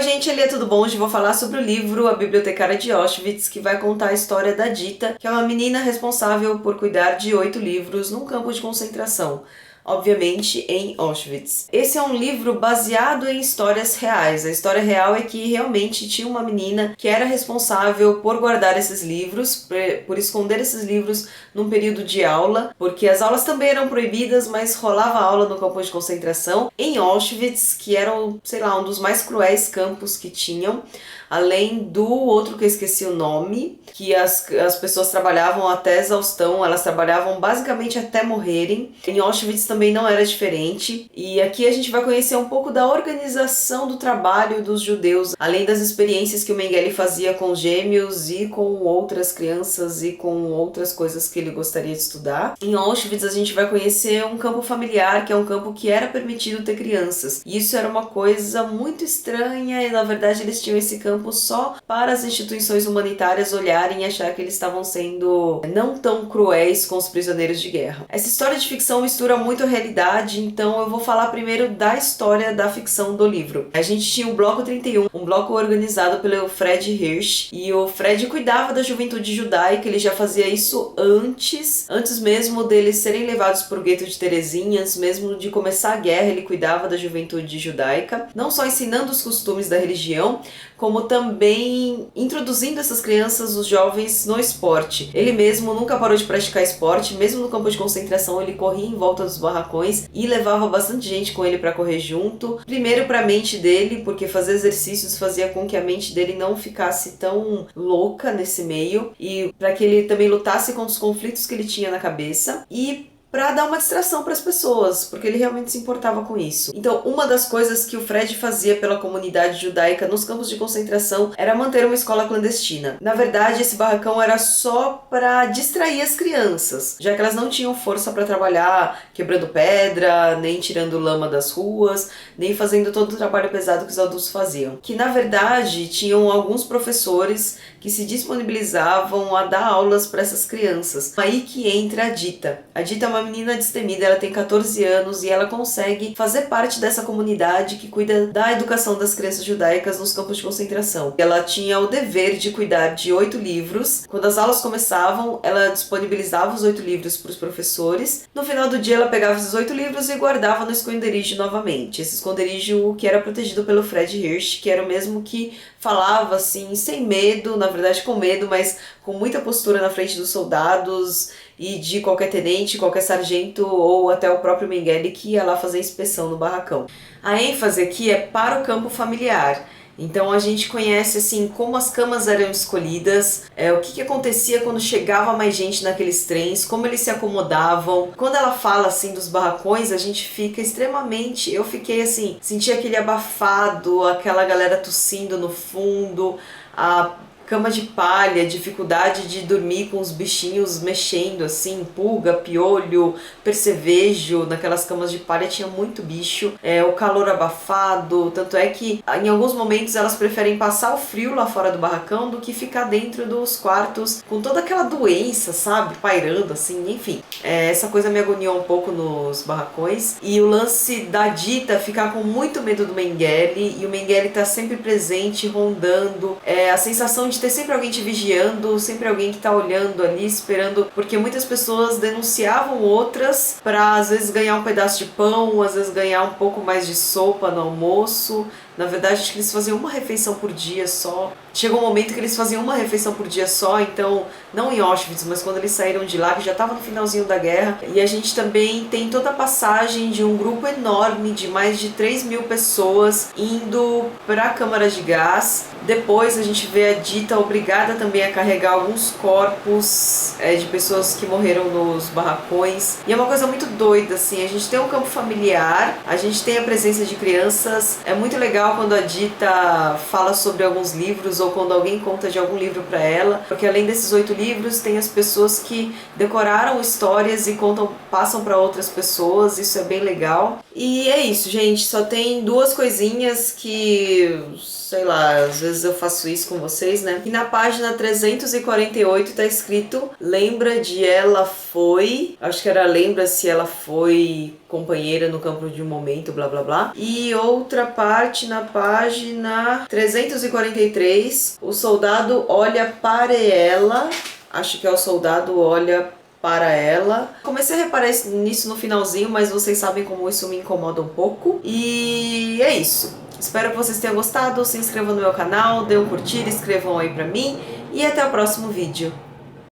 gente, Elia, tudo bom? Hoje vou falar sobre o livro A Bibliotecária de Auschwitz, que vai contar a história da Dita, que é uma menina responsável por cuidar de 8 livros num campo de concentração, obviamente em Auschwitz. Esse é um livro baseado em histórias reais. A história real é que realmente tinha uma menina que era responsável por guardar esses livros, por esconder esses livros num período de aula, porque as aulas também eram proibidas, mas rolava aula no campo de concentração em Auschwitz, que era, sei lá, um dos mais cruéis campos que tinham, além do outro que eu esqueci o nome, que as pessoas trabalhavam até exaustão, elas trabalhavam basicamente até morrerem. Em Auschwitz também não era diferente, e aqui a gente vai conhecer um pouco da organização do trabalho dos judeus, além das experiências que o Mengele fazia com gêmeos e com outras crianças e com outras coisas que ele gostaria de estudar. Em Auschwitz a gente vai conhecer um campo familiar, que é um campo que era permitido ter crianças, e isso era uma coisa muito estranha, e na verdade eles tinham esse campo só para as instituições humanitárias olharem e achar que eles estavam sendo não tão cruéis com os prisioneiros de guerra. Essa história de ficção mistura muito a realidade, então eu vou falar primeiro da história da ficção do livro. A gente tinha o Bloco 31, um bloco organizado pelo Fred Hirsch, e o Fred cuidava da juventude judaica. Ele já fazia isso antes mesmo deles serem levados para o gueto de Terezinha, antes mesmo de começar a guerra. Ele cuidava da juventude judaica, não só ensinando os costumes da religião, como também introduzindo essas crianças, os jovens, no esporte. Ele mesmo nunca parou de praticar esporte, mesmo no campo de concentração ele corria em volta dos barracões e levava bastante gente com ele para correr junto. Primeiro para a mente dele, porque fazer exercícios fazia com que a mente dele não ficasse tão louca nesse meio, e para que ele também lutasse contra os conflitos que ele tinha na cabeça, e para dar uma distração para as pessoas, porque ele realmente se importava com isso. Então, uma das coisas que o Fred fazia pela comunidade judaica nos campos de concentração era manter uma escola clandestina. Na verdade, esse barracão era só para distrair as crianças, já que elas não tinham força para trabalhar quebrando pedra, nem tirando lama das ruas, nem fazendo todo o trabalho pesado que os adultos faziam. Que, na verdade, tinham alguns professores que se disponibilizavam a dar aulas para essas crianças. Aí que entra a Dita. A Dita é uma menina destemida, ela tem 14 anos e ela consegue fazer parte dessa comunidade que cuida da educação das crianças judaicas nos campos de concentração. Ela tinha o dever de cuidar de 8 livros. Quando as aulas começavam, ela disponibilizava os 8 livros para os professores. No final do dia, ela pegava esses 8 livros e guardava no esconderijo novamente. Esse esconderijo que era protegido pelo Fred Hirsch, que era o mesmo que falava assim, sem medo, na verdade com medo, mas com muita postura na frente dos soldados e de qualquer tenente, qualquer sargento ou até o próprio Mengele que ia lá fazer inspeção no barracão. A ênfase aqui é para o campo familiar. Então a gente conhece assim como as camas eram escolhidas, o que acontecia quando chegava mais gente naqueles trens, como eles se acomodavam. Quando ela fala assim dos barracões, a gente fica extremamente... Eu fiquei assim, senti aquele abafado, aquela galera tossindo no fundo, a cama de palha, dificuldade de dormir com os bichinhos mexendo assim, pulga, piolho, percevejo. Naquelas camas de palha tinha muito bicho, o calor abafado, tanto é que em alguns momentos elas preferem passar o frio lá fora do barracão do que ficar dentro dos quartos com toda aquela doença, sabe, pairando assim, enfim. Essa coisa me agoniou um pouco nos barracões. E o lance da Dita ficar com muito medo do Mengele, e o Mengele tá sempre presente, rondando, a sensação de ter sempre alguém te vigiando, sempre alguém que tá olhando ali, esperando, porque muitas pessoas denunciavam outras pra às vezes ganhar um pedaço de pão, às vezes ganhar um pouco mais de sopa no almoço. Na verdade, acho que eles faziam uma refeição por dia só. Chegou um momento que eles faziam uma refeição por dia só, então, não em Auschwitz, mas quando eles saíram de lá, que já estava no finalzinho da guerra. E a gente também tem toda a passagem de um grupo enorme, de mais de 3.000 pessoas, indo para a câmara de gás. Depois a gente vê a Dita obrigada também a carregar alguns corpos de pessoas que morreram nos barracões. E é uma coisa muito doida, assim, a gente tem um campo familiar, a gente tem a presença de crianças. É muito legal quando a Dita fala sobre alguns livros ou quando alguém conta de algum livro para ela, porque além desses 8 livros tem as pessoas que decoraram histórias e contam, passam para outras pessoas. Isso é bem legal. E é isso, gente, só tem 2 coisinhas que, sei lá, às vezes eu faço isso com vocês, né? E na página 348 tá escrito: lembra de ela foi, acho que era lembra se ela foi companheira no campo de um momento, blá blá blá. E outra parte na página 343, o soldado olha para ela, acho que é o soldado olha para ela. Comecei a reparar nisso no finalzinho, mas vocês sabem como isso me incomoda um pouco. E é isso. Espero que vocês tenham gostado, se inscrevam no meu canal, dê um curtir, escrevam aí pra mim e até o próximo vídeo.